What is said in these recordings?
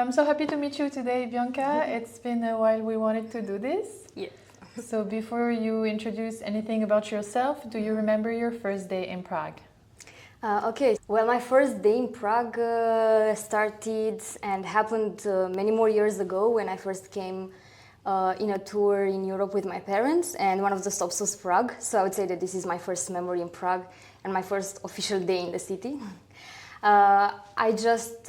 I'm so happy to meet you today, Bianca. It's been a while we wanted to do this. Yes. So before you introduce anything about yourself, do you remember your first day in Prague? Okay, well, my first day in Prague started and happened many more years ago when I first came in a tour in Europe with my parents, and one of the stops was Prague. So I would say that this is my first memory in Prague and my first official day in the city. I just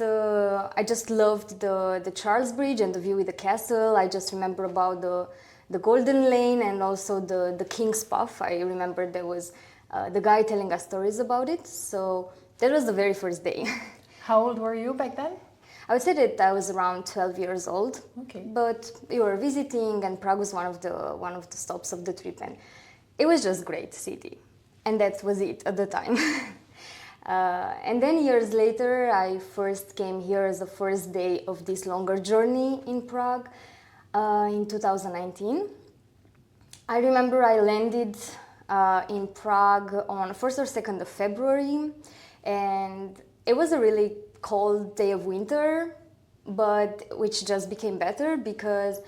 loved the Charles Bridge and the view with the castle. I just remember about the Golden Lane and also the King's Path. I remember there was the guy telling us stories about it. So that was the very first day. How old were you back then? I would say that I was around 12 years old. Okay. But we were visiting, and Prague was one of the stops of the trip, and it was just great city, and that was it at the time. And then years later, I first came here as the first day of this longer journey in Prague in 2019. I remember I landed in Prague on 1st or 2nd of February, and it was a really cold day of winter, but which just became better because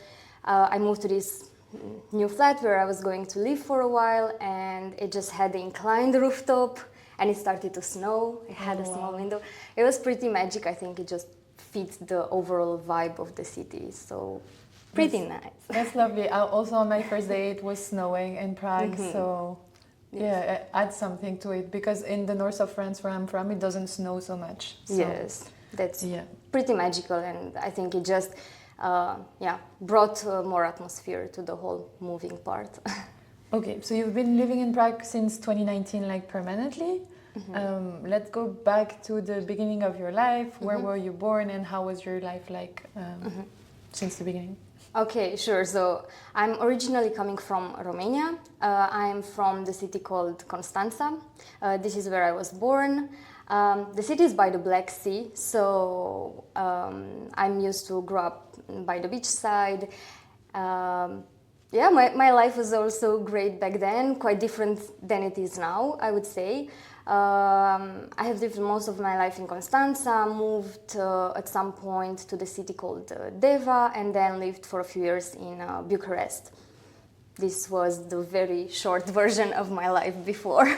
I moved to this new flat where I was going to live for a while, and it just had the inclined rooftop. And it started to snow. It had a small window. It was pretty magic. I think it just fits the overall vibe of the city. So pretty nice. That's lovely. Also on my first day it was snowing in Prague, so yeah, it adds something to it because in the north of France where I'm from it doesn't snow so much. So, yes, that's pretty magical, and I think it just brought more atmosphere to the whole moving part. Okay, so you've been living in Prague since 2019, like permanently. Let's go back to the beginning of your life. Where were you born and how was your life like since the beginning? Okay, sure. So I'm originally coming from Romania. I'm from the city called Constanța. This is where I was born. The city is by the Black Sea, so I'm used to grow up by the beach side. My life was also great back then, quite different than it is now, I would say. I have lived most of my life in Constanța, moved at some point to the city called Deva, and then lived for a few years in Bucharest. This was the very short version of my life before.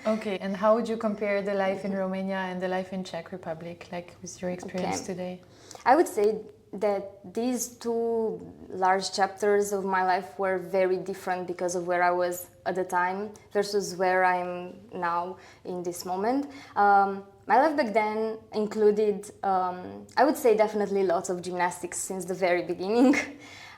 Okay, and how would you compare the life in Romania and the life in Czech Republic, like with your experience today? I would say that these two large chapters of my life were very different because of where I was at the time versus where I'm now in this moment. My life back then included, I would say, definitely lots of gymnastics since the very beginning.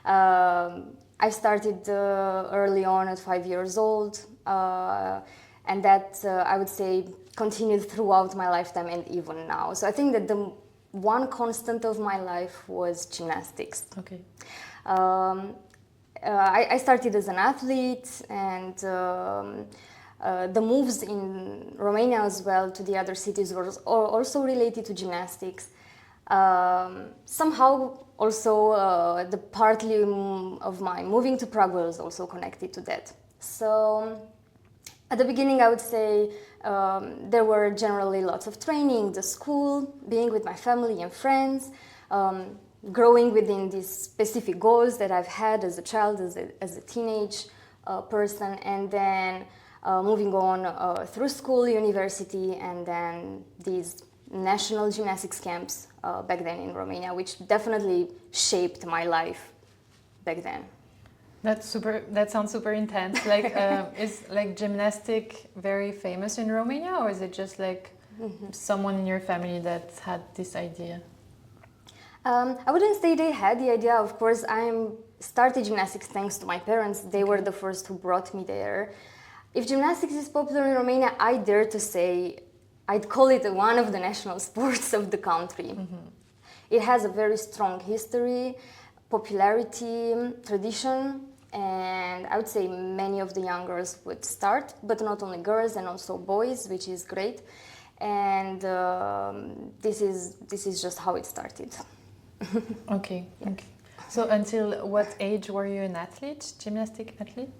I started early on at 5 years old, and that I would say continued throughout my lifetime and even now. So I think that the one constant of my life was gymnastics. Okay. I started as an athlete, and the moves in Romania as well to the other cities were also related to gymnastics. Somehow also the partly of my moving to Prague was also connected to that. So at the beginning, I would say there were generally lots of training, the school, being with my family and friends, growing within these specific goals that I've had as a child, as a teenage person, and then moving on through school, university, and then these national gymnastics camps back then in Romania, which definitely shaped my life back then. That sounds super intense. Like, is like gymnastic very famous in Romania, or is it just like someone in your family that had this idea? I wouldn't say they had the idea. Of course, I started gymnastics thanks to my parents. They were the first who brought me there. If gymnastics is popular in Romania, I dare to say I'd call it one of the national sports of the country. It has a very strong history, popularity, tradition. And I would say many of the young girls would start, but not only girls and also boys, which is great. And this is just how it started. Okay. So until what age were you an athlete, gymnastic athlete?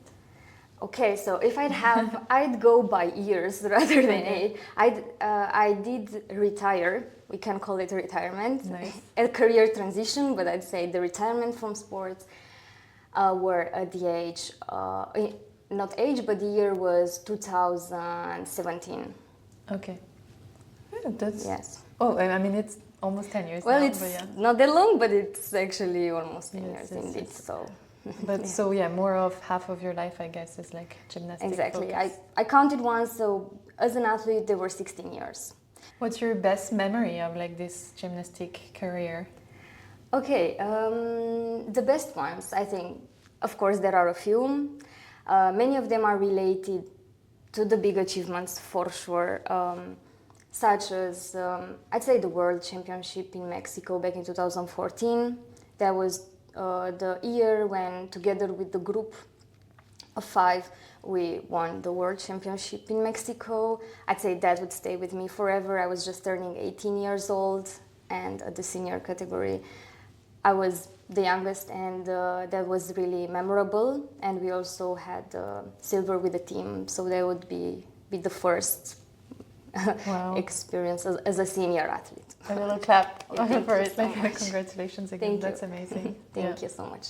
Okay, so if I'd have, I'd go by years rather than age. I did retire. We can call it retirement. Nice. A career transition, but I'd say the retirement from sports were at the age, not age, but the year was 2017. Okay. Yeah, that's... Yes. Oh, I mean, it's almost 10 years Well, now, it's but yeah. not that long, but it's actually almost 10 Yes, years yes, indeed. yes. So. But Yeah. so yeah, more of half of your life, I guess, is like gymnastics. Exactly. Focus. I counted once, so as an athlete, there were 16 years. What's your best memory of like this gymnastic career? Okay, the best ones, I think, of course, there are a few. Many of them are related to the big achievements for sure, such as, I'd say, the World Championship in Mexico back in 2014. That was the year when, together with the group of 5, we won the World Championship in Mexico. I'd say that would stay with me forever. I was just turning 18 years old, and at the senior category, I was the youngest, and that was really memorable. And we also had silver with the team, so that would be the first Wow. experience as a senior athlete. A little clap Thank for you it. so Like, much. congratulations again. Thank you. That's amazing. Thank you so much.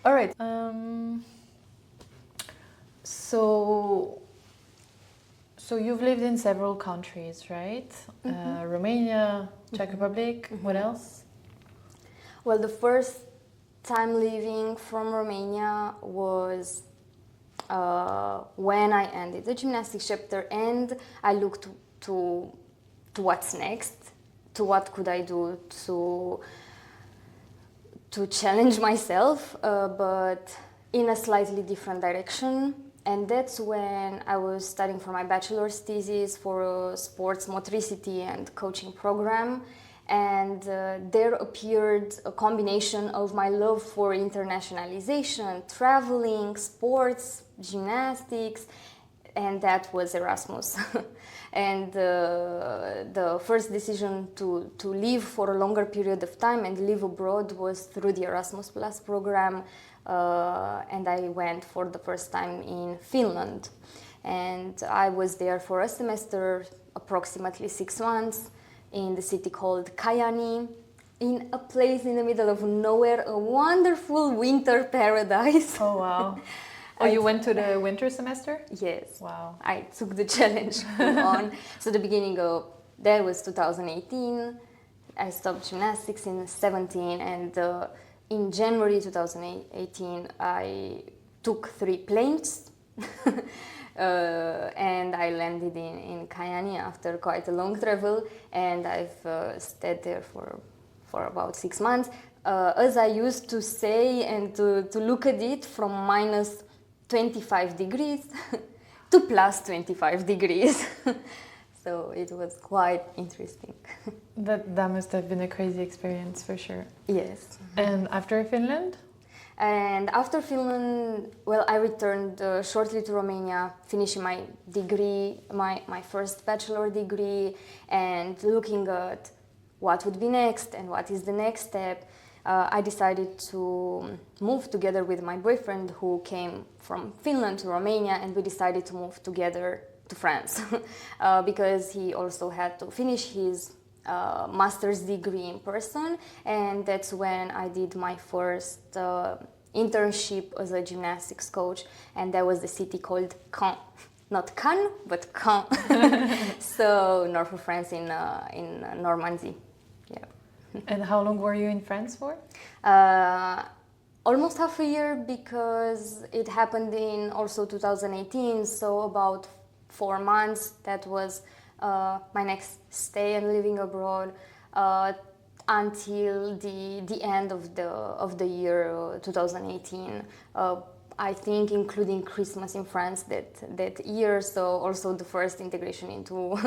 All right. So you've lived in several countries, right? Romania, Czech Republic. What else? Well, the first time leaving from Romania was when I ended the gymnastics chapter, and I looked to what's next, to what could I do to challenge myself, but in a slightly different direction. And that's when I was studying for my bachelor's thesis for a sports motricity and coaching program. And there appeared a combination of my love for internationalization, traveling, sports, gymnastics, and that was Erasmus. And the first decision to live for a longer period of time and live abroad was through the Erasmus Plus program. And I went for the first time in Finland. And I was there for a semester, approximately 6 months, in the city called Kajaani, in a place in the middle of nowhere, a wonderful winter paradise. Oh, wow. Oh, you went to the winter semester? Yes. Wow. I took the challenge on. So the beginning of that was 2018. I stopped gymnastics in 2017, and in January 2018 I took 3 planes and I landed in Kajaani after quite a long travel, and I've stayed there for about 6 months. As I used to say and to look at it, from minus 25 degrees to plus 25 degrees. So it was quite interesting. That must have been a crazy experience for sure. Yes. And after Finland? And after Finland, well, I returned shortly to Romania, finishing my degree, my first bachelor degree, and looking at what would be next and what is the next step. I decided to move together with my boyfriend, who came from Finland to Romania, and we decided to move together to France because he also had to finish his master's degree in person, and that's when I did my first internship as a gymnastics coach, and that was the city called Caen. Not Cannes, but Caen. So north of France in Normandy. Yeah. And how long were you in France for? Almost half a year, because it happened in also 2018, so about 4 months. That was my next stay and living abroad until the end of the year 2018. I think including Christmas in France that year, so also the first integration into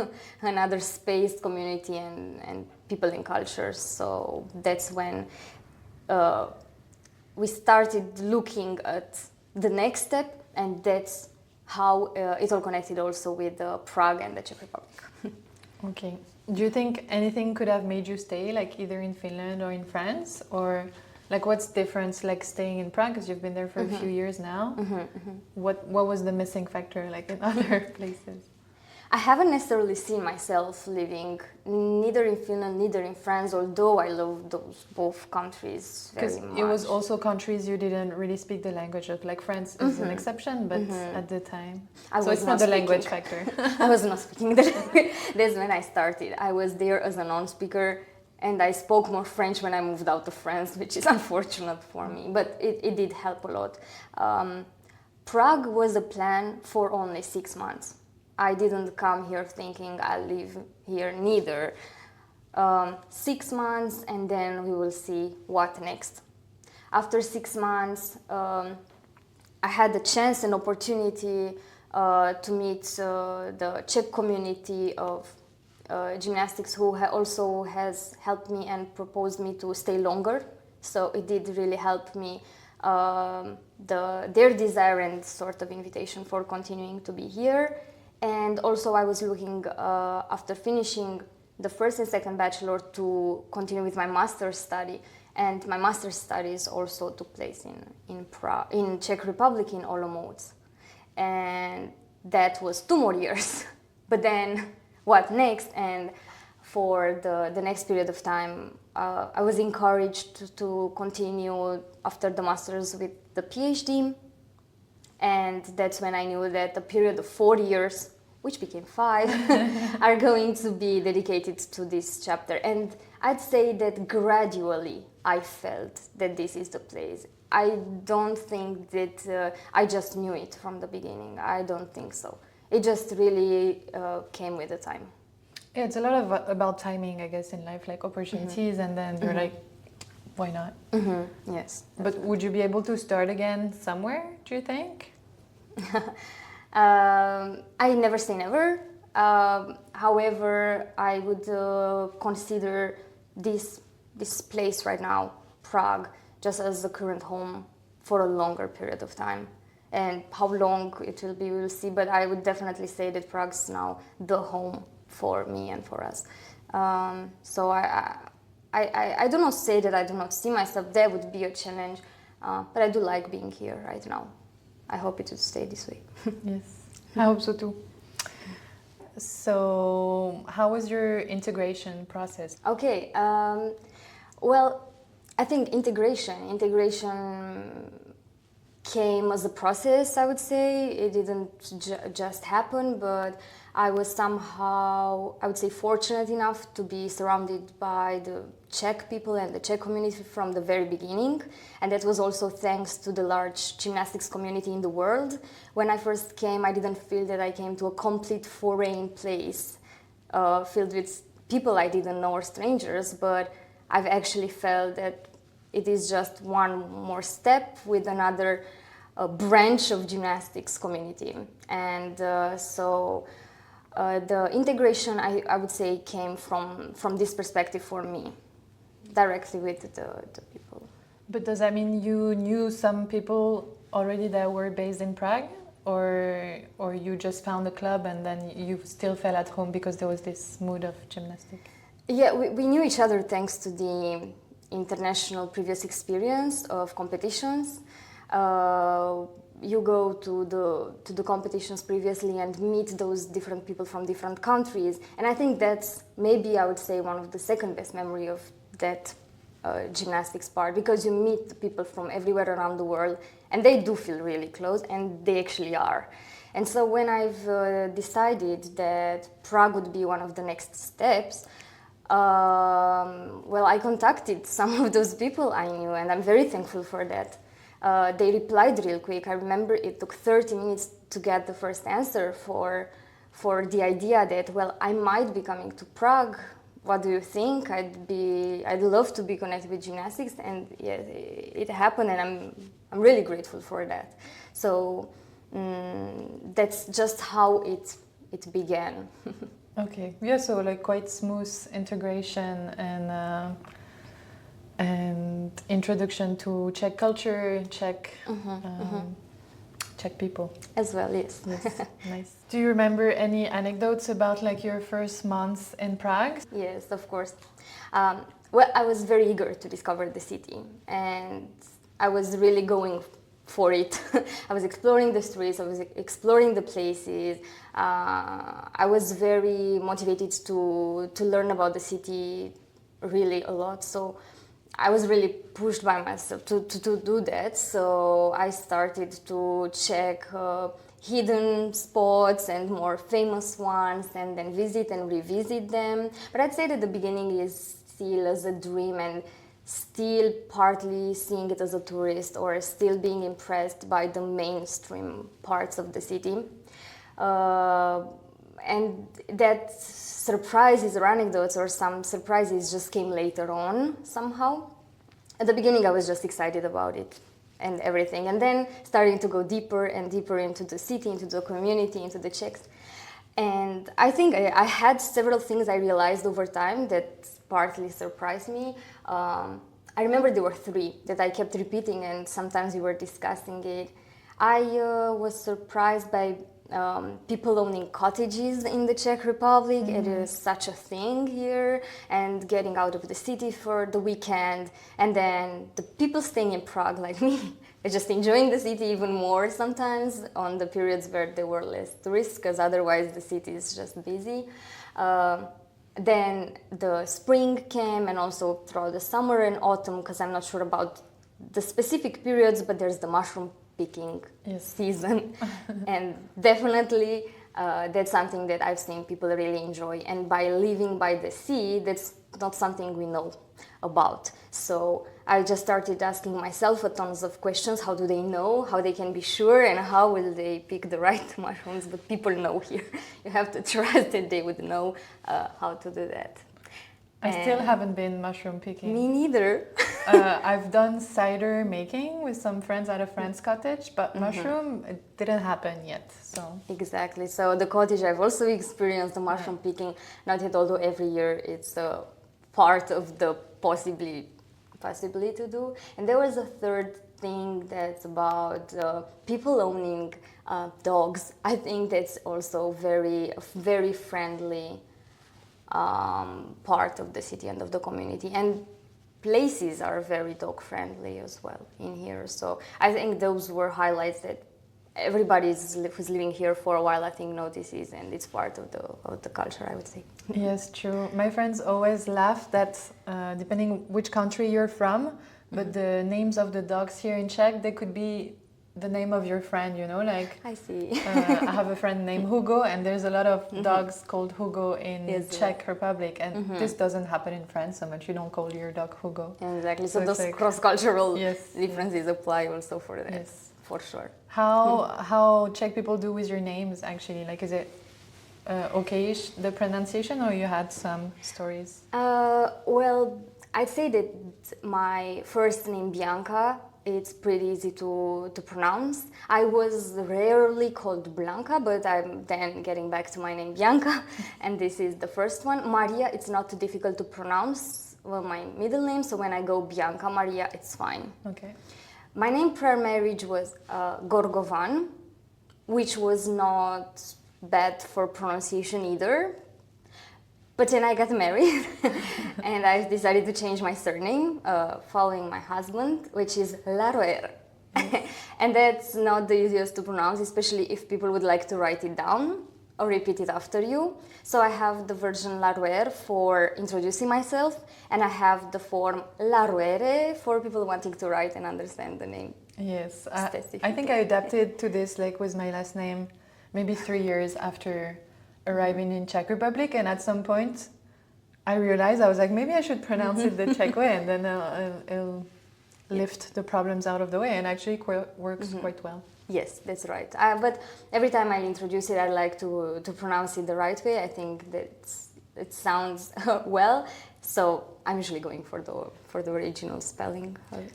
another space, community, and people and cultures. So that's when we started looking at the next step, and that's how it all connected also with Prague and the Czech Republic. Okay. Do you think anything could have made you stay, like either in Finland or in France, or Like, what's difference, like, staying in Prague, because you've been there for a few years now? What was the missing factor, like, in other places? I haven't necessarily seen myself living neither in Finland, neither in France, although I love those both countries very much. Because it was also countries you didn't really speak the language of. Like, France is an exception, but at the time. So it's not the language factor. I was not speaking the language. That's when I started. I was there as a non-speaker, and I spoke more French when I moved out of France, which is unfortunate for me, but it did help a lot. Prague was a plan for only 6 months. I didn't come here thinking I'll live here neither. 6 months, and then we will see what next. After 6 months, I had the chance and opportunity to meet the Czech community of gymnastics, who also has helped me and proposed me to stay longer. So it did really help me, their desire and sort of invitation for continuing to be here. And also I was looking, after finishing the first and second bachelor, to continue with my master's study. And my master's studies also took place in Prague, in Czech Republic, in Olomouc. And that was 2 more years. But then what next? And for the next period of time, I was encouraged to continue after the master's with the PhD. And that's when I knew that a period of 4 years, which became 5, are going to be dedicated to this chapter. And I'd say that gradually I felt that this is the place. I don't think that I just knew it from the beginning. I don't think so. It just really came with the time. Yeah, it's a lot about timing, I guess, in life, like opportunities, and then you're like, why not? Yes. But would you be able to start again somewhere, do you think? I never say never. However, I would consider this place right now, Prague, just as the current home for a longer period of time. And how long it will be, we will see. But I would definitely say that Prague's now the home for me and for us. So I do not say that I do not see myself. There would be a challenge, but I do like being here right now. I hope it will stay this way. Yes, I hope so too. So, how was your integration process? Okay, well, I think integration came as a process, I would say. It didn't just happen, but I was somehow, I would say, fortunate enough to be surrounded by the Czech people and the Czech community from the very beginning. And that was also thanks to the large gymnastics community in the world. When I first came, I didn't feel that I came to a complete foreign place filled with people I didn't know or strangers, but I've actually felt that it is just one more step with another branch of gymnastics community. And so the integration, I would say, came from this perspective for me, directly with the people. But does that mean you knew some people already that were based in Prague? Or you just found a club and then you still felt at home because there was this mood of gymnastics? Yeah, we knew each other thanks to the international previous experience of competitions. You go to the competitions previously and meet those different people from different countries, and I think that's maybe, I would say, one of the second best memory of that gymnastics part, because you meet the people from everywhere around the world and they do feel really close, and they actually are. And so when I've decided that Prague would be one of the next steps, well, I contacted some of those people I knew, and I'm very thankful for that. They replied real quick. I remember it took 30 minutes to get the first answer for the idea that, well, I might be coming to Prague. What do you think? I'd love to be connected with gymnastics, and yeah, it happened, and I'm really grateful for that. So that's just how it began. Okay, yeah, so like quite smooth integration and introduction to Czech culture, Czech people. As well, yes. Yes, nice. Do you remember any anecdotes about like your first months in Prague? Yes, of course. well, I was very eager to discover the city, and I was really going for it. I was exploring the streets, I was exploring the places. I was very motivated to learn about the city really a lot. So I was really pushed by myself to do that. So I started to check hidden spots and more famous ones, and then visit and revisit them. But I'd say that the beginning is still as a dream, and still partly seeing it as a tourist, or still being impressed by the mainstream parts of the city. And that surprises or anecdotes or some surprises just came later on somehow. At the beginning I was just excited about it and everything, and then starting to go deeper and deeper into the city, into the community, into the Czechs. And I think I had several things I realized over time that partly surprised me. I remember there were three that I kept repeating, and sometimes we were discussing it. I was surprised by people owning cottages in the Czech Republic. It is such a thing here, and getting out of the city for the weekend. And then the people staying in Prague, like me, they're just enjoying the city even more sometimes on the periods where there were less tourists, because otherwise the city is just busy. Then the spring came, and also throughout the summer and autumn, because I'm not sure about the specific periods, but there's the mushroom picking season. And definitely that's something that I've seen people really enjoy. And by living by the sea, that's not something we know about. So I just started asking myself a tons of questions. How do they know? How they can be sure? And how will they pick the right mushrooms? But people know here. You have to trust that they would know how to do that. I still haven't been mushroom picking. Me neither. I've done cider making with some friends at a friend's cottage, but mushroom, it didn't happen yet. So Exactly. So the cottage, I've also experienced the mushroom picking. Not yet, although every year it's part of the possibly to do. And there was a third thing that's about people owning dogs. I think that's also very friendly part of the city and of the community, and places are very dog friendly as well in here. So I think those were highlights that everybody who's living here for a while, I think, notices, and it's part of the culture, I would say. yes, true. My friends always laugh that depending which country you're from, but the names of the dogs here in Czech, they could be the name of your friend, you know, like I see. I have a friend named Hugo, and there's a lot of dogs called Hugo in Czech Republic, and this doesn't happen in France so much. You don't call your dog Hugo. Exactly. So those like, cross-cultural differences apply also for that. Yes, for sure. How Czech people do with your names actually? Like, is it okayish, the pronunciation, or you had some stories? Well, I'd say that my first name Bianca, it's pretty easy to pronounce. I was rarely called Blanca, but I'm then getting back to my name Bianca, and this is the first one. Maria, it's not too difficult to pronounce, well, my middle name, so when I go Bianca Maria, it's fine. Okay. My name prior marriage was Gorgovan, which was not bad for pronunciation either. But then I got married and I decided to change my surname following my husband, which is Laroer. And that's not the easiest to pronounce, especially if people would like to write it down or repeat it after you. So I have the version Laroer for introducing myself, and I have the form Laroere for people wanting to write and understand the name. Yes, I think I adapted to this like with my last name maybe 3 years after arriving in Czech Republic, and at some point I realized I was like, maybe I should pronounce it the Czech way, and then it'll lift the problems out of the way, and actually works quite well. Yes, that's right. But every time I introduce it, I like to pronounce it the right way. I think that it sounds well, so I'm usually going for the original spelling of it.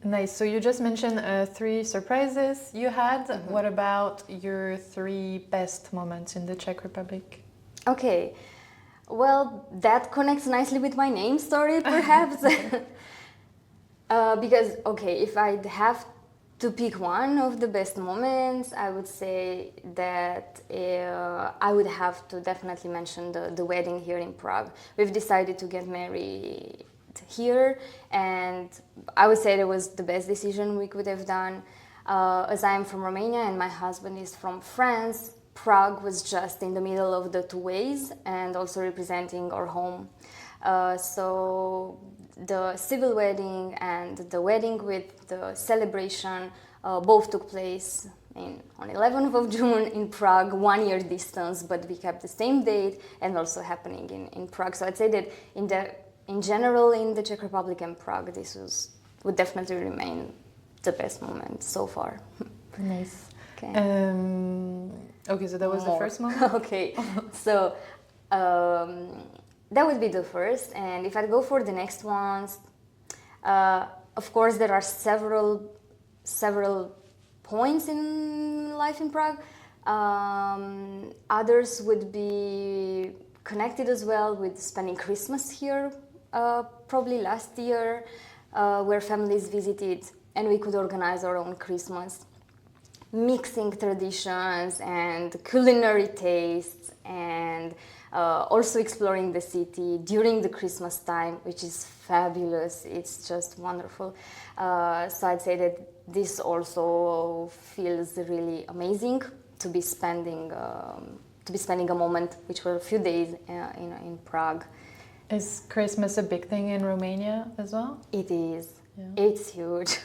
Nice. So you just mentioned 3 surprises you had. What about your 3 best moments in the Czech Republic? Okay. Well, that connects nicely with my name story, perhaps. Because, okay, if I'd have to pick one of the best moments, I would say that I would have to definitely mention the wedding here in Prague. We've decided to get married here, and I would say it was the best decision we could have done. As I am from Romania and my husband is from France, Prague was just in the middle of the two ways and also representing our home. So the civil wedding and the wedding with the celebration both took place on 11th of June in Prague, 1 year distance, but we kept the same date and also happening in Prague. So I'd say that in general in the Czech Republic and Prague, this would definitely remain the best moment so far. Nice. Okay. Okay, so that was the first moment? Okay, so that would be the first. And if I go for the next ones, of course there are several points in life in Prague. Others would be connected as well with spending Christmas here, probably last year, where families visited and we could organize our own Christmas, mixing traditions and culinary tastes, and also exploring the city during the Christmas time, which is fabulous. It's just wonderful. So I'd say that this also feels really amazing to be spending a moment, which were a few days in Prague. Is Christmas a big thing in Romania as well? It is. Yeah. It's huge.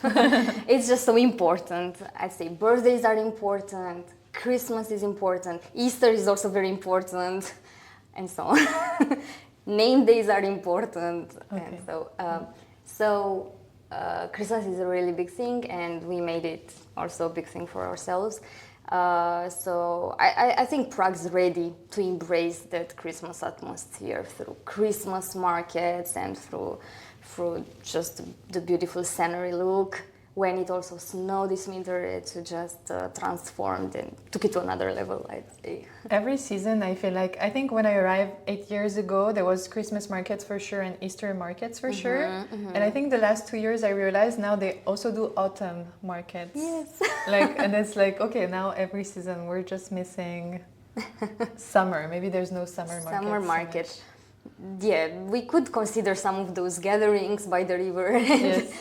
It's just so important. I'd say birthdays are important, Christmas is important, Easter is also very important, and so on. Name days are important. Okay. And so Christmas is a really big thing, and we made it also a big thing for ourselves. So I think Prague's ready to embrace that Christmas atmosphere through Christmas markets and through just the beautiful scenery look. When it also snowed this winter, it just transformed and took it to another level, I'd say. Every season, I think when I arrived 8 years ago, there was Christmas markets for sure and Easter markets for sure. Mm-hmm. And I think the last 2 years, I realized now they also do autumn markets. Yes. And it's like, okay, now every season we're just missing summer. Maybe there's no summer market. Summer market. Yeah, we could consider some of those gatherings by the river yes.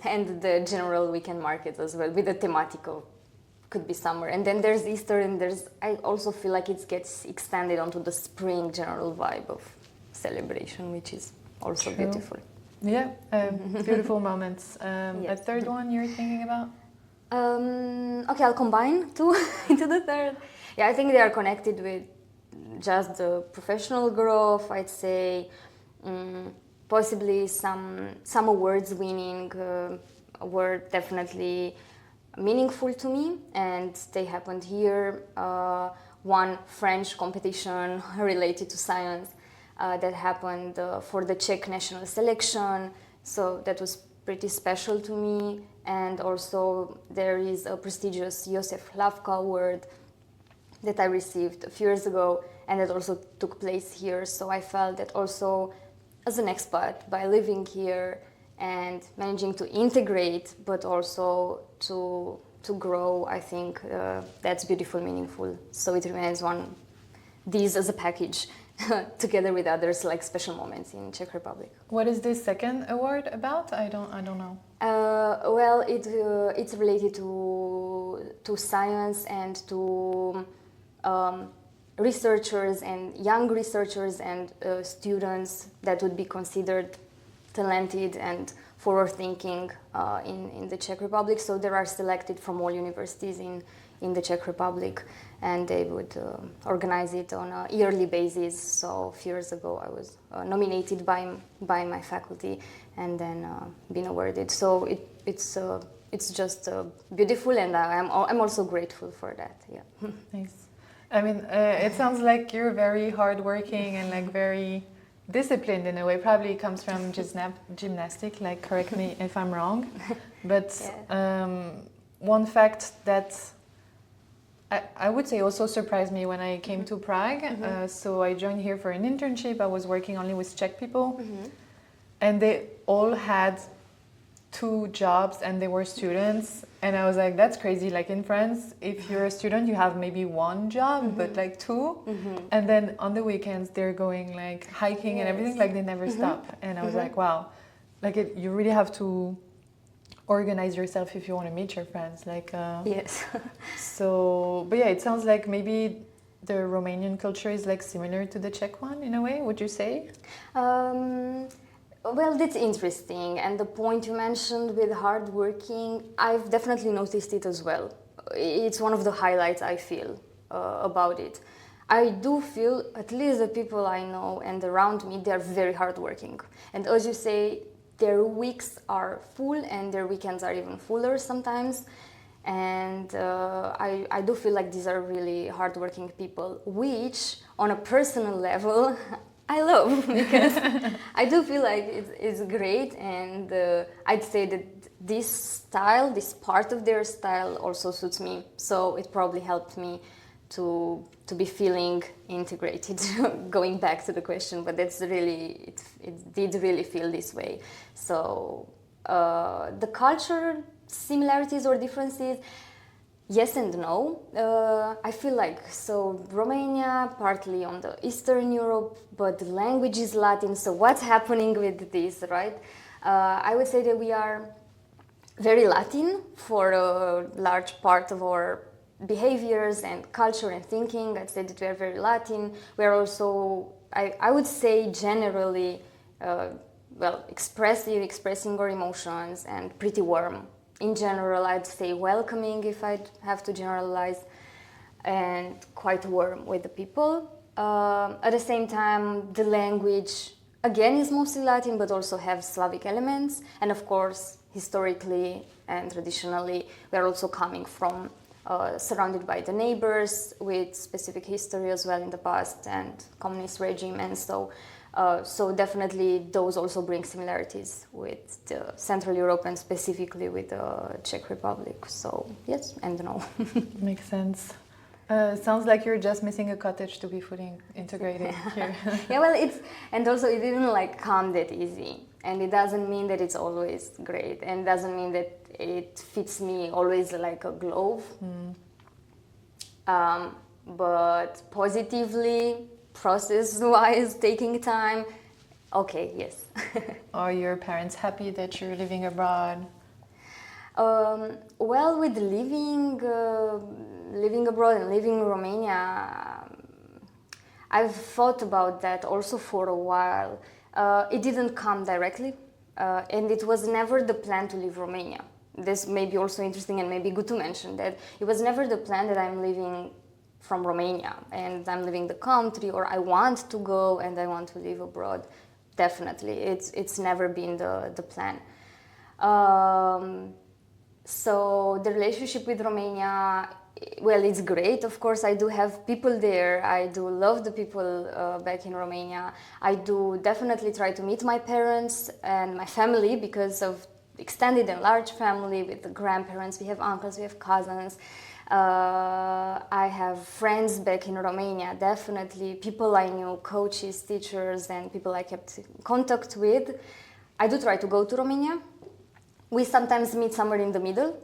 And the general weekend markets as well, with the thematical, could be summer. And then there's Easter, and I also feel like it gets extended onto the spring general vibe of celebration, which is also True. beautiful. Yeah, beautiful moments. Yes. A third one you're thinking about? Okay, I'll combine two into the third. Yeah, I think they are connected with just the professional growth, I'd say. Possibly some awards winning were definitely meaningful to me, and they happened here. One French competition related to science that happened for the Czech national selection, so that was pretty special to me. And also there is a prestigious Josef Hlavka award that I received a few years ago, and that also took place here. So I felt that also as an expat, by living here and managing to integrate, but also to grow, I think that's beautiful, meaningful. So it remains these as a package together with others, like special moments in Czech Republic. What is this second award about? I don't know. Well, it's related to science and to researchers and young researchers and students that would be considered talented and forward-thinking in the Czech Republic. So they are selected from all universities in the Czech Republic, and they would organize it on a yearly basis. So a few years ago I was nominated by my faculty and then been awarded. So it's just beautiful, and I'm also grateful for that. Yeah. Nice. I mean, it sounds like you're very hardworking and like very disciplined in a way. Probably comes from gymnastics. Like, correct me if I'm wrong. But one fact that I would say also surprised me when I came to Prague. So I joined here for an internship. I was working only with Czech people, and they all had 2 jobs and they were students. And I was like, that's crazy. Like in France, if you're a student, you have maybe 1 job, but like 2. And then on the weekends, they're going like hiking and everything, like they never stop. And I was like, wow. like you really have to organize yourself if you want to meet your friends. Like yes. So, but yeah, it sounds like maybe the Romanian culture is like similar to the Czech one in a way. Would you say? Well, that's interesting, and the point you mentioned with hardworking, I've definitely noticed it as well. It's one of the highlights I feel about it. I do feel, at least the people I know and around me, they're very hardworking. And as you say, their weeks are full and their weekends are even fuller sometimes. And I do feel like these are really hardworking people, which on a personal level, I love because I do feel like it's great. And I'd say that this style, this part of their style also suits me. So it probably helped me to be feeling integrated. Going back to the question, but that's really it did really feel this way. So the culture similarities or differences, yes and no. I feel like so Romania partly on the Eastern Europe, but the language is Latin. So what's happening with this, right? I would say that we are very Latin for a large part of our behaviors and culture and thinking. I'd say that we are very Latin. We're also, I would say generally, expressing our emotions and pretty warm. In general, I'd say welcoming if I'd have to generalize, and quite warm with the people. At the same time, the language, again, is mostly Latin, but also have Slavic elements. And of course, historically and traditionally, we're also coming from surrounded by the neighbors with specific history as well in the past and communist regime, and so definitely those also bring similarities with the Central Europe and specifically with the Czech Republic. So yes and no. Makes sense. Sounds like you're just missing a cottage to be fully integrated here. Yeah, well, and also it didn't like come that easy, and it doesn't mean that it's always great, and doesn't mean that it fits me always like a glove. But positively, process-wise, taking time, okay, yes. Are your parents happy that you're living abroad? Well, with living abroad and living in Romania, I've thought about that also for a while. It didn't come directly, and it was never the plan to leave Romania. This may be also interesting and maybe good to mention that it was never the plan that I'm leaving from Romania and I'm leaving the country, or I want to go and I want to live abroad. Definitely, it's never been the plan. So the relationship with Romania, well, it's great. Of course, I do have people there. I do love the people back in Romania. I do definitely try to meet my parents and my family because of extended and large family with the grandparents. We have uncles, we have cousins. I have friends back in Romania, definitely. People I knew, coaches, teachers, and people I kept in contact with. I do try to go to Romania. We sometimes meet somewhere in the middle.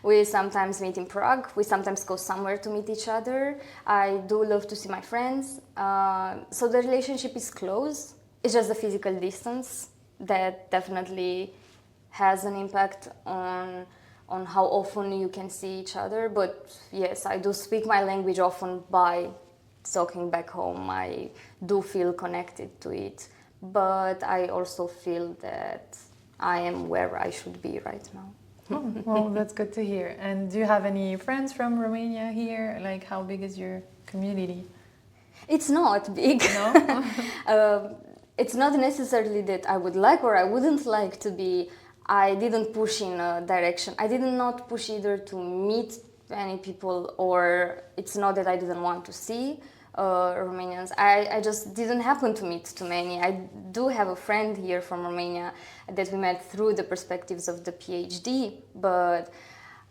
We sometimes meet in Prague. We sometimes go somewhere to meet each other. I do love to see my friends. So the relationship is close. It's just the physical distance that definitely has an impact on how often you can see each other. But yes, I do speak my language often by talking back home. I do feel connected to it. But I also feel that I am where I should be right now. Oh, well, that's good to hear. And do you have any friends from Romania here? Like, how big is your community? It's not big. No? It's not necessarily that I would like or I wouldn't like to be. I didn't push in a direction. I did not push either to meet any people, or it's not that I didn't want to see Romanians. I just didn't happen to meet too many. I do have a friend here from Romania that we met through the perspectives of the PhD, but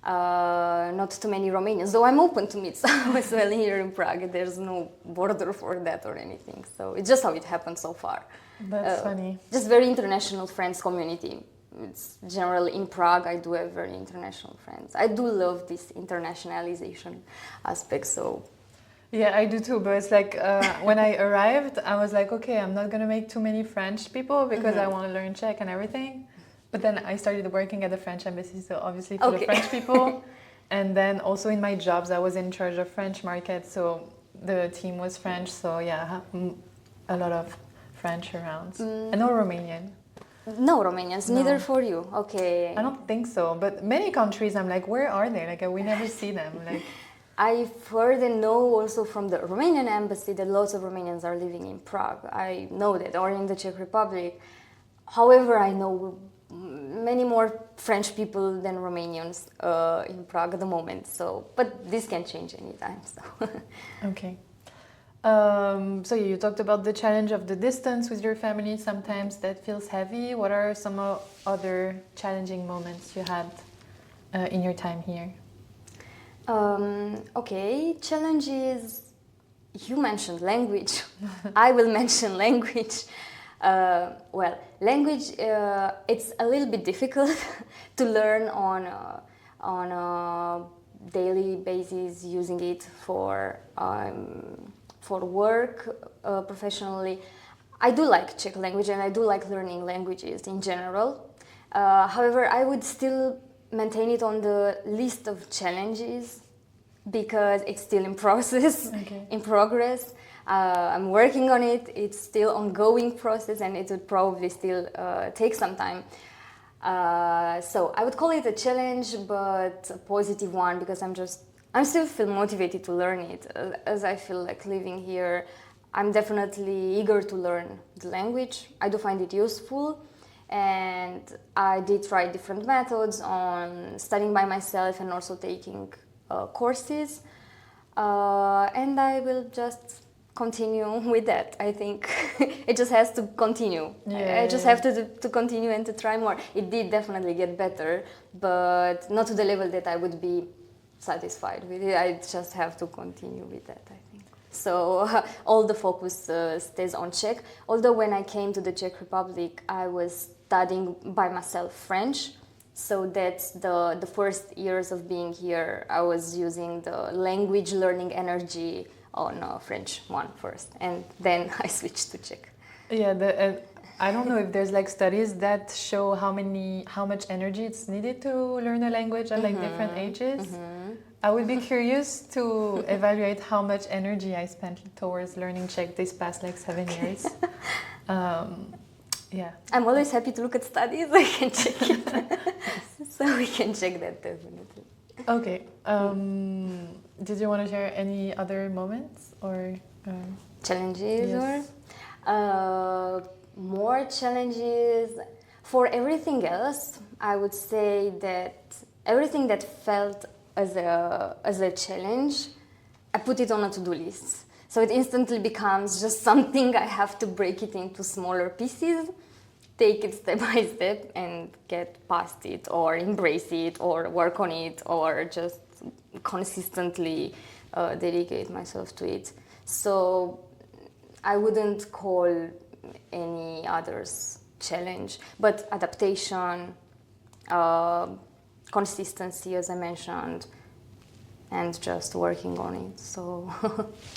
not too many Romanians, though I'm open to meet some as well here in Prague. There's no border for that or anything. So it's just how it happened so far. That's funny. Just very international friends community. It's generally in Prague, I do have very international friends. I do love this internationalization aspect, so... Yeah, I do too, but it's like when I arrived, I was like, okay, I'm not gonna make too many French people because I want to learn Czech and everything. But then I started working at the French embassy, so obviously for the French people. And then also in my jobs, I was in charge of French market, so the team was French. So yeah, I have a lot of French around. And no Romanian. No Romanians, No. neither for you. Okay. I don't think so, but many countries, I'm like, where are they? Like we never see them. Like. I've heard and know also from the Romanian embassy that lots of Romanians are living in Prague. I know that, or in the Czech Republic. However, I know many more French people than Romanians in Prague at the moment. So, but this can change anytime. So. Okay. So you talked about the challenge of the distance with your family. Sometimes that feels heavy. What are some other challenging moments you had in your time here? Okay, challenges. You mentioned language. I will mention language. Well, language, it's a little bit difficult to learn on a daily basis, using it for work professionally. I do like Czech language and I do like learning languages in general. However, I would still maintain it on the list of challenges because it's still in process, in progress. I'm working on it. It's still ongoing process and it would probably still take some time. So I would call it a challenge, but a positive one because I'm still feel motivated to learn it. As I feel like living here, I'm definitely eager to learn the language. I do find it useful. And I did try different methods on studying by myself and also taking courses. And I will just continue with that. I think it just has to continue. I just have to continue and to try more. It did definitely get better, but not to the level that I would be satisfied with it. I just have to continue with that, I think. So all the focus stays on Czech. Although when I came to the Czech Republic, I was studying by myself French. So that's the first years of being here. I was using the language learning energy on French one first, and then I switched to Czech. Yeah, I don't know if there's like studies that show how much energy it's needed to learn a language at like different ages. I would be curious to evaluate how much energy I spent towards learning Czech these past like 7 years. Yeah. I'm always happy to look at studies. I can check it. So we can check that definitely. Okay. Did you want to share any other moments or challenges? Yes. Or more challenges? For everything else, I would say that everything that felt as a challenge, I put it on a to-do list. So it instantly becomes just something I have to break it into smaller pieces, take it step by step and get past it or embrace it or work on it or just consistently dedicate myself to it. So I wouldn't call any others challenge, but adaptation, consistency, as I mentioned, and just working on it. So,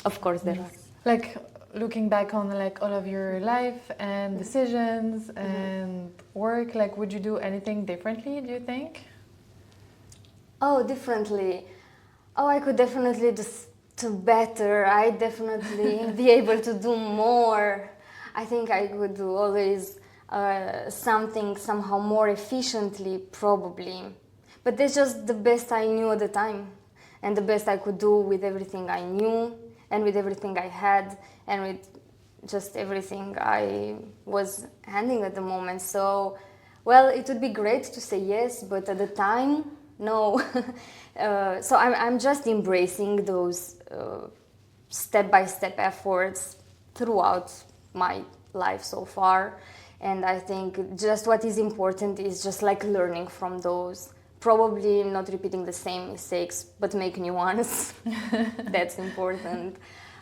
of course, there are. Like looking back on like all of your life and decisions and work, like would you do anything differently, do you think? Oh, differently. Oh, I could definitely do better. I definitely be able to do more. I think I could do always something somehow more efficiently, probably. But that's just the best I knew at the time. And the best I could do with everything I knew and with everything I had and with just everything I was handling at the moment. So, well, it would be great to say yes, but at the time, no. So I'm just embracing those step-by-step efforts throughout my life so far. And I think just what is important is just like learning from those. Probably not repeating the same mistakes, but make new ones. That's important.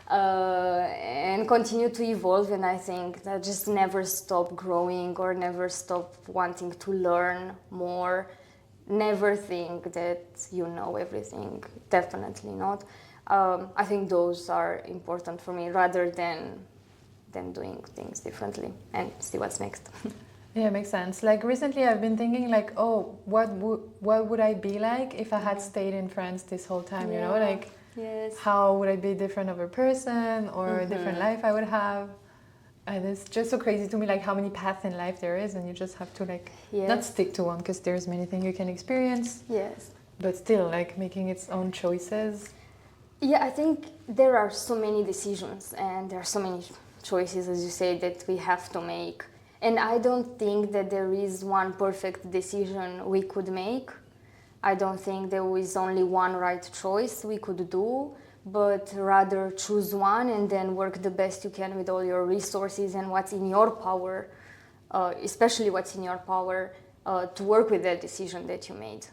And continue to evolve, and I think that just never stop growing or never stop wanting to learn more. Never think that you know everything, definitely not. I think those are important for me rather than doing things differently and see what's next. Yeah, makes sense. Like recently I've been thinking like, oh, what would I be like if I had stayed in France this whole time, you know? Like, yes. how would I be different of a person or a different life I would have? And it's just so crazy to me, like how many paths in life there is, and you just have to like not stick to one because there's many things you can experience. Yes. But still, like making its own choices. Yeah, I think there are so many decisions and there are so many choices, as you say, that we have to make. And I don't think that there is one perfect decision we could make. I don't think there is only one right choice we could do, but rather choose one and then work the best you can with all your resources and what's in your power, especially what's in your power, to work with that decision that you made.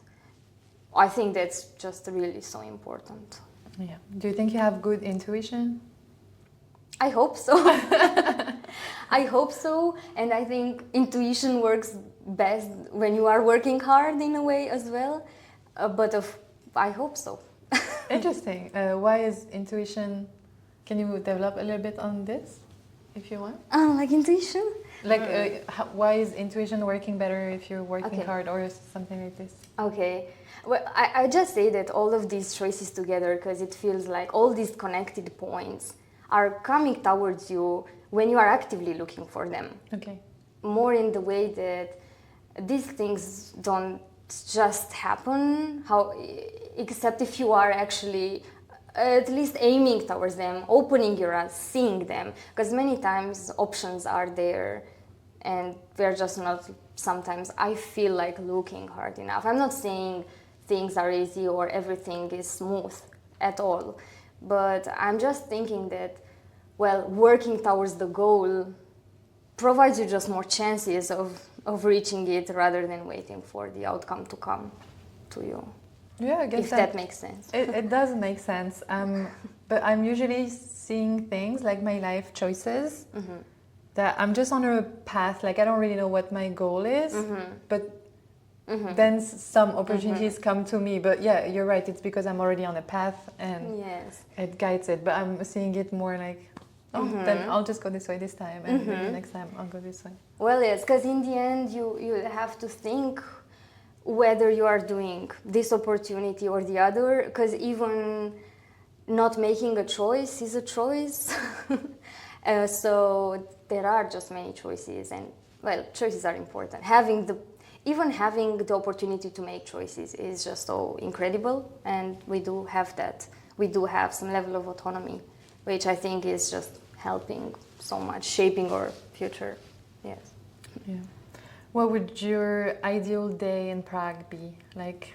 I think that's just really so important. Yeah. Do you think you have good intuition? I hope so. I hope so, and I think intuition works best when you are working hard in a way as well. I hope so. Interesting. Why is intuition? Can you develop a little bit on this, if you want? Like intuition? Like, why is intuition working better if you're working hard or something like this? Okay. Well, I just say that all of these choices together, because it feels like all these connected points are coming towards you when you are actively looking for them. Okay. More in the way that these things don't just happen, except if you are actually at least aiming towards them, opening your eyes, seeing them. Because many times options are there and we're just not, sometimes I feel like looking hard enough. I'm not saying things are easy or everything is smooth at all. But I'm just thinking that, well, working towards the goal provides you just more chances of reaching it rather than waiting for the outcome to come to you. Yeah, I guess if that makes sense. It does make sense. But I'm usually seeing things like my life choices that I'm just on a path. Like I don't really know what my goal is, but then some opportunities come to me. But yeah, you're right. It's because I'm already on a path and it guides it. But I'm seeing it more like, then I'll just go this way this time, and maybe next time I'll go this way. Well, yes, because in the end you have to think whether you are doing this opportunity or the other, because even not making a choice is a choice. So there are just many choices, and well, choices are important. Even having the opportunity to make choices is just so incredible, and we do have that. We do have some level of autonomy, which I think is just helping so much, shaping our future. Yes. Yeah. What would your ideal day in Prague be like?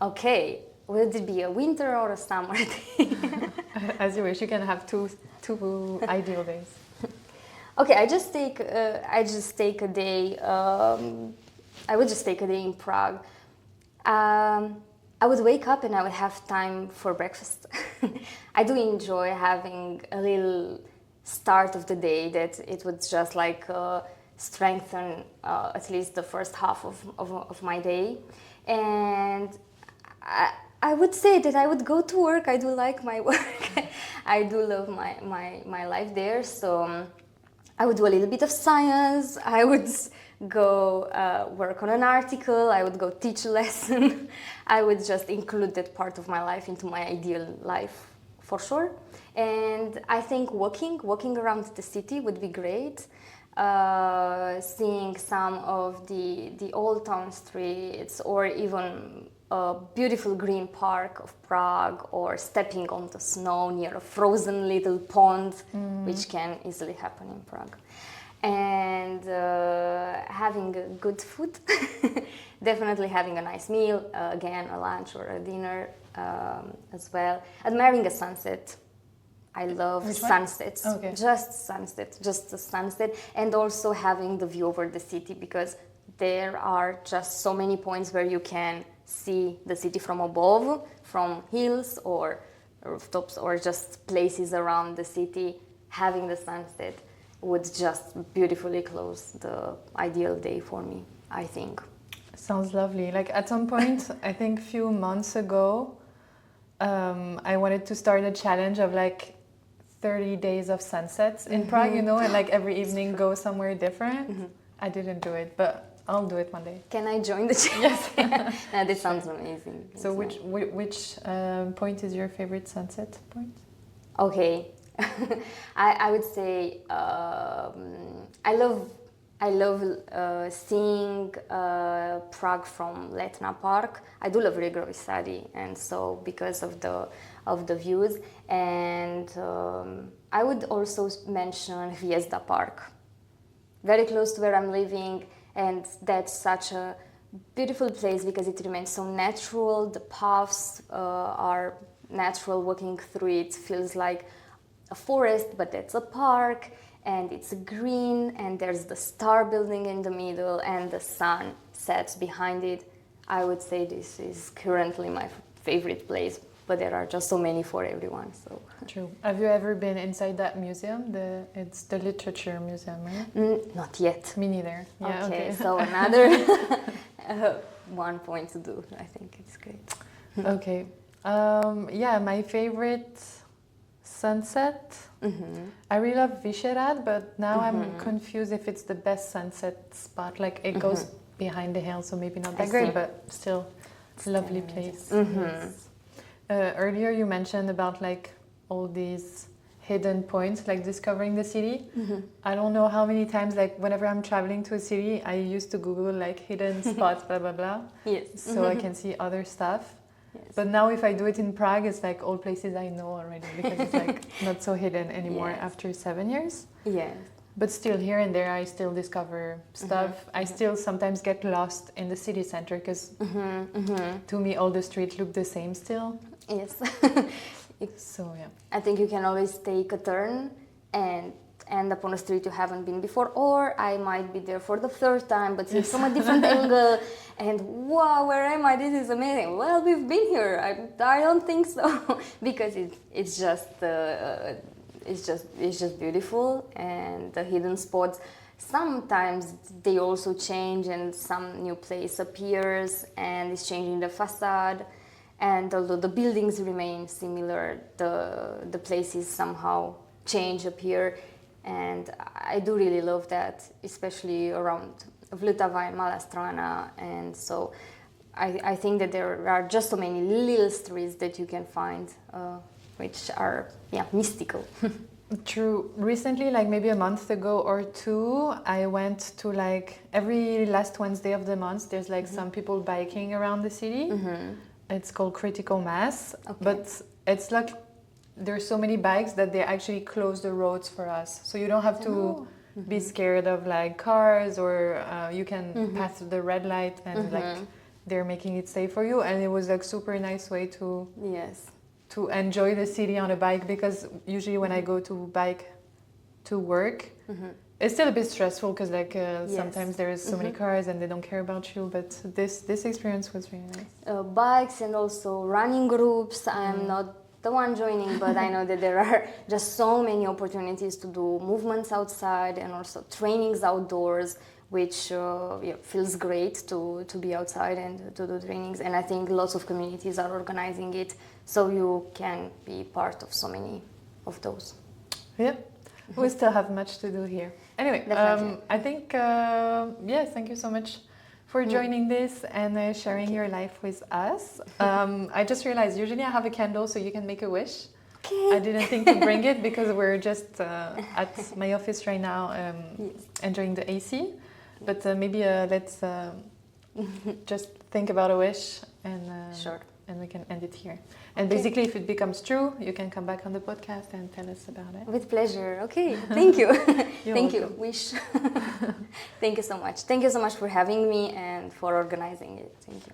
Okay, would it be a winter or a summer day? As you wish. You can have two ideal days. Okay, I just take a day. I would just take a day in Prague. I would wake up and I would have time for breakfast. I do enjoy having a little start of the day that it would just like strengthen at least the first half of my day. And I would say that I would go to work. I do like my work. I do love my life there. So I would do a little bit of science. I would go work on an article. I would go teach a lesson. I would just include that part of my life into my ideal life for sure. And I think walking around the city would be great. Seeing some of the old town streets, or even a beautiful green park of Prague, or stepping on the snow near a frozen little pond, which can easily happen in Prague. And having good food, definitely having a nice meal, again a lunch or a dinner as well. Admiring a sunset. I love sunsets, just the sunset, and also having the view over the city, because there are just so many points where you can see the city from above, from hills or rooftops or just places around the city. Having the sunset would just beautifully close the ideal day for me, I think. Sounds lovely. Like at some point, I think a few months ago, I wanted to start a challenge of like 30 days of sunsets in Prague, you know, and like every evening go somewhere different. I didn't do it, but I'll do it one day. Can I join the challenge? Yes. No, this sounds amazing. So which point is your favorite sunset point? Okay, I would say I love seeing Prague from Letna Park. I do love rigorous study, and so because of the views, and I would also mention Hviezda Park, very close to where I'm living, and that's such a beautiful place because it remains so natural. The paths are natural. Walking through it feels like a forest, but it's a park. And it's green, and there's the star building in the middle, and the sun sets behind it. I would say this is currently my favorite place, but there are just so many for everyone. So true. Have you ever been inside that museum? It's the literature museum, right? Not yet. Me neither. Yeah, okay. So another one point to do. I think it's great. Okay. Yeah, my favorite sunset. I really love Vyšehrad, but now I'm confused if it's the best sunset spot. Like it goes behind the hill, so maybe not that great, but still a lovely place. Yes. Earlier you mentioned about like all these hidden points, like discovering the city. I don't know how many times, like whenever I'm traveling to a city, I used to Google like hidden spots, blah, blah, blah. Yes. So I can see other stuff. Yes. But now if I do it in Prague, it's like all places I know already because it's like not so hidden anymore after 7 years. Yes. But still here and there I still discover stuff. I still sometimes get lost in the city center because to me all the streets look the same still. Yes. So yeah. I think you can always take a turn and end up on a street you haven't been before, or I might be there for the third time but see from a different angle and wow, where am I? This is amazing. Well, we've been here. I don't think so because it's just beautiful, and the hidden spots sometimes they also change and some new place appears and it's changing the facade, and although the buildings remain similar, the places somehow change, appear. And I do really love that, especially around Vltava and Mala Strana. And so I think that there are just so many little streets that you can find, which are, mystical. True. Recently, like maybe a month ago or two, I went to like every last Wednesday of the month, there's like some people biking around the city. It's called Critical Mass. But it's like there's so many bikes that they actually close the roads for us, so you don't have to be scared of like cars, or you can pass the red light and like they're making it safe for you. And it was like super nice way to enjoy the city on a bike, because usually when I go to bike to work, it's still a bit stressful because like sometimes there is so many cars and they don't care about you, but this experience was really nice. Bikes and also running groups. I'm not the one joining, but I know that there are just so many opportunities to do movements outside and also trainings outdoors, which feels great to be outside and to do trainings. And I think lots of communities are organizing it, so you can be part of so many of those. Yeah, we still have much to do here. Anyway, I think, thank you so much for joining this and sharing your life with us. I just realized usually I have a candle so you can make a wish. Okay. I didn't think to bring it because we're just at my office right now enjoying the AC. But maybe let's just think about a wish and we can end it here. And basically, if it becomes true, you can come back on the podcast and tell us about it. With pleasure. Okay, thank you. Thank you. Wish. Thank you so much. Thank you so much for having me and for organizing it. Thank you.